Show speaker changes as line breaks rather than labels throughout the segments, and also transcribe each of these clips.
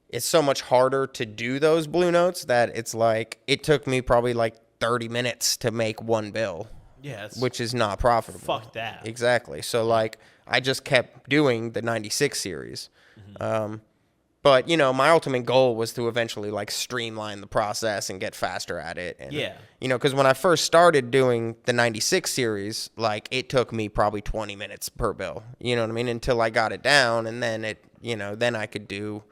it's so much harder to do those blue notes that it's like it took me probably like 30 minutes to make one bill.
Yeah,
which is not profitable.
Fuck that.
Exactly. So like I just kept doing the 96 series. But my ultimate goal was to eventually like streamline the process and get faster at it. And, because when I first started doing the 96 series, like it took me probably 20 minutes per bill. You know what I mean? Until I got it down, and then then I could do,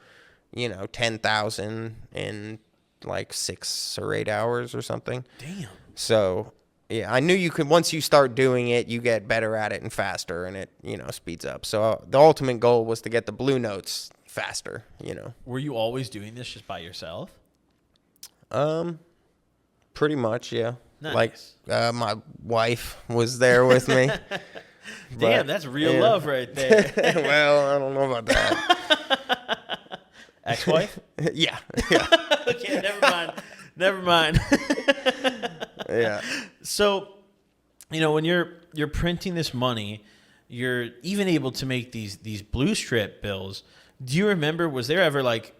10,000 in like 6 or 8 hours or something.
Damn.
So yeah, I knew you could. Once you start doing it, you get better at it and faster, and it speeds up. So the ultimate goal was to get the blue notes faster.
Were you always doing this just by yourself?
Pretty much, yeah.
Nice.
Like my wife was there with me.
Damn, that's real love right there.
Well, I don't know about that.
Ex-wife?
Yeah.
Okay, never mind.
Yeah.
So, when you're printing this money, you're even able to make these blue strip bills. Do you remember, was there ever like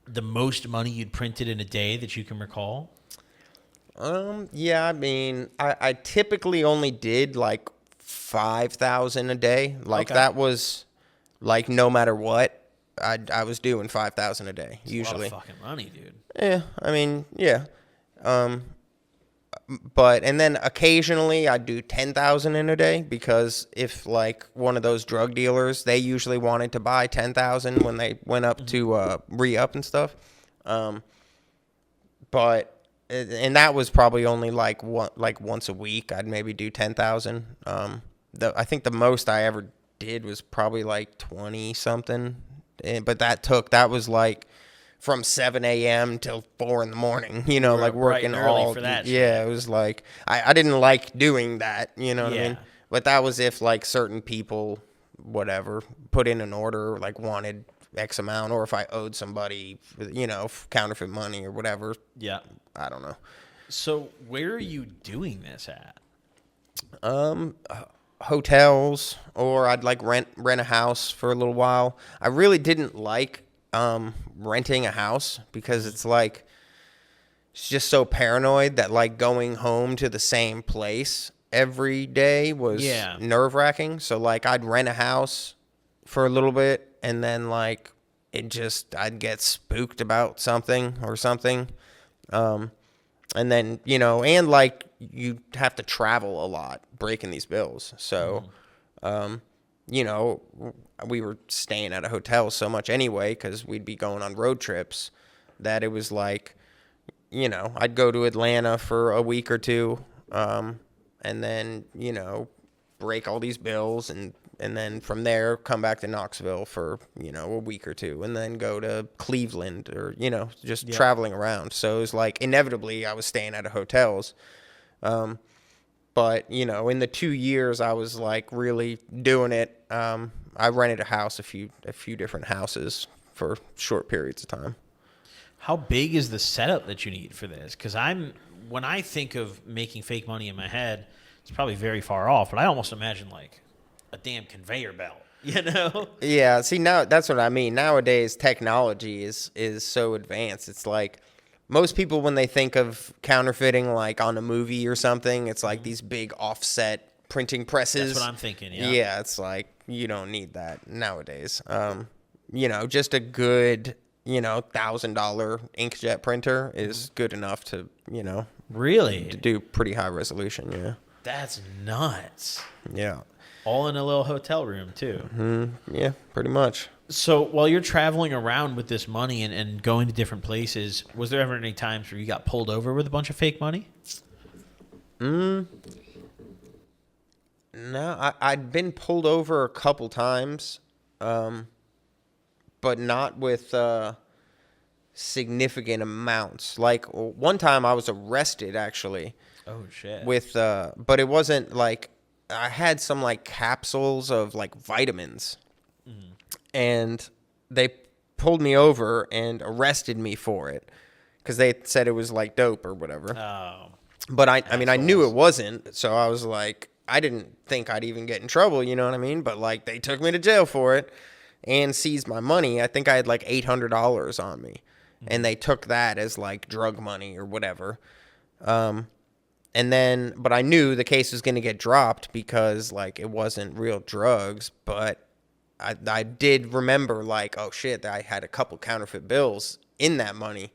the most money you'd printed in a day that you can recall?
Yeah, I mean, I typically only did like 5,000 a day. Like that was like no matter what, I was doing 5,000 a day. That's usually.
A lot of fucking money, dude.
Yeah, I mean, yeah. And then occasionally I'd do 10,000 in a day, because if like one of those drug dealers, they usually wanted to buy 10,000 when they went up to re-up and stuff. And that was probably only like once a week. I'd maybe do 10,000. I think the most I ever did was probably like 20 something. But that was like from 7 a.m. till 4 in the morning, like working all.
For that
yeah,
shit.
It was like, I didn't like doing that, what I mean? But that was if like certain people, whatever, put in an order, like wanted X amount, or if I owed somebody, counterfeit money or whatever.
Yeah.
I don't know.
So where are you doing this at?
Hotels, or I'd like rent a house for a little while. I really didn't like renting a house, because it's just so paranoid that like going home to the same place every day was nerve-wracking. So like I'd rent a house for a little bit, and then like I'd get spooked about something. And then, and like you have to travel a lot breaking these bills. So, we were staying at a hotel so much anyway, because we'd be going on road trips, that it was like, I'd go to Atlanta for a week or two, and then, break all these bills, and then from there come back to Knoxville for, a week or two, and then go to Cleveland, or, just traveling around. So it was like inevitably I was staying at hotels. But, in the 2 years I was like really doing it, I rented a house, a few different houses for short periods of time.
How big is the setup that you need for this? Because when I think of making fake money in my head, it's probably very far off, but I almost imagine like a damn conveyor belt,
Yeah, see, now that's what I mean. Nowadays technology is so advanced. It's like most people, when they think of counterfeiting like on a movie or something, it's like these big offset printing presses.
That's what I'm thinking.
Yeah, it's like you don't need that nowadays. Just a good $1,000 inkjet printer is good enough to
really
to do pretty high resolution. Yeah,
that's nuts.
Yeah,
all in a little hotel room too.
Mm-hmm. Yeah, pretty much.
So while you're traveling around with this money and going to different places, was there ever any times where you got pulled over with a bunch of fake money?
No, I'd been pulled over a couple times, but not with significant amounts. Like one time I was arrested actually.
Oh shit.
But it wasn't like, I had some like capsules of like vitamins, and they pulled me over and arrested me for it because they said it was like dope or whatever.
Oh.
But I mean, I knew it wasn't, so I was like, I didn't think I'd even get in trouble, you know what I mean? But like, they took me to jail for it. and seized my money. I think I had like $800 on me, and they took that as like drug money or whatever. And then, but I knew the case was going to get dropped because like it wasn't real drugs. But I did remember like, oh shit, I had a couple counterfeit bills in that money,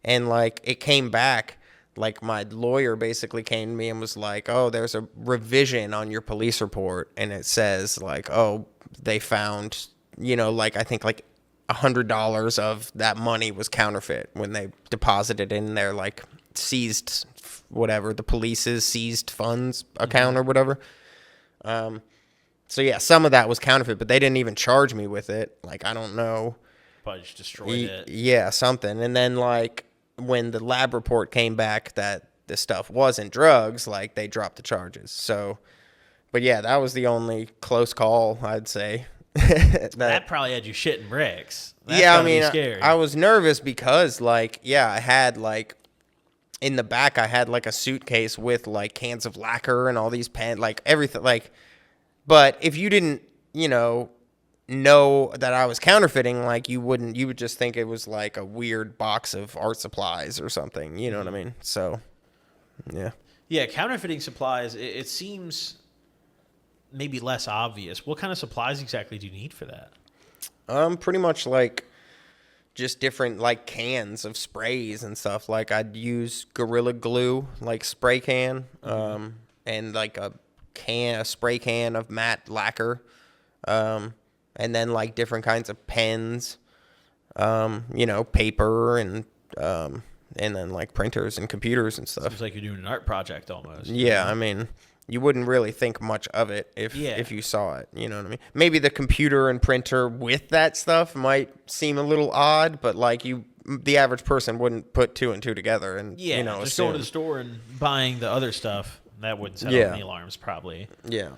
and like it came back. Like my lawyer basically came to me and was like, oh, there's a revision on your police report, and it says like, oh, they found, like I think like $100 of that money was counterfeit when they deposited in their like seized whatever the police's seized funds account or whatever. So yeah, some of that was counterfeit, but they didn't even charge me with it. Like I don't know.
But just destroyed it.
Yeah, something. And then like when the lab report came back that the stuff wasn't drugs, like they dropped the charges. So, but yeah, that was the only close call I'd say.
That probably had you shitting bricks. That's
yeah, I
gotta be
mean,
scary.
I was nervous because like, yeah, I had like in the back, I had like a suitcase with like cans of lacquer and all these like everything. Like, but if you didn't, know that I was counterfeiting, like you would just think it was like a weird box of art supplies or something. You know what I mean? So, yeah.
Yeah, counterfeiting supplies, it seems maybe less obvious. What kind of supplies exactly do you need for that?
Pretty much like just different like cans of sprays and stuff. Like I'd use Gorilla Glue, like spray can, and like a spray can of matte lacquer, and then like different kinds of pens, paper and then like printers and computers and stuff.
Seems like you're doing an art project almost.
Yeah, I mean, you wouldn't really think much of it if you saw it. You know what I mean? Maybe the computer and printer with that stuff might seem a little odd, but like the average person wouldn't put two and two together and
just going to the store and buying the other stuff that wouldn't set off any alarms probably.
Yeah.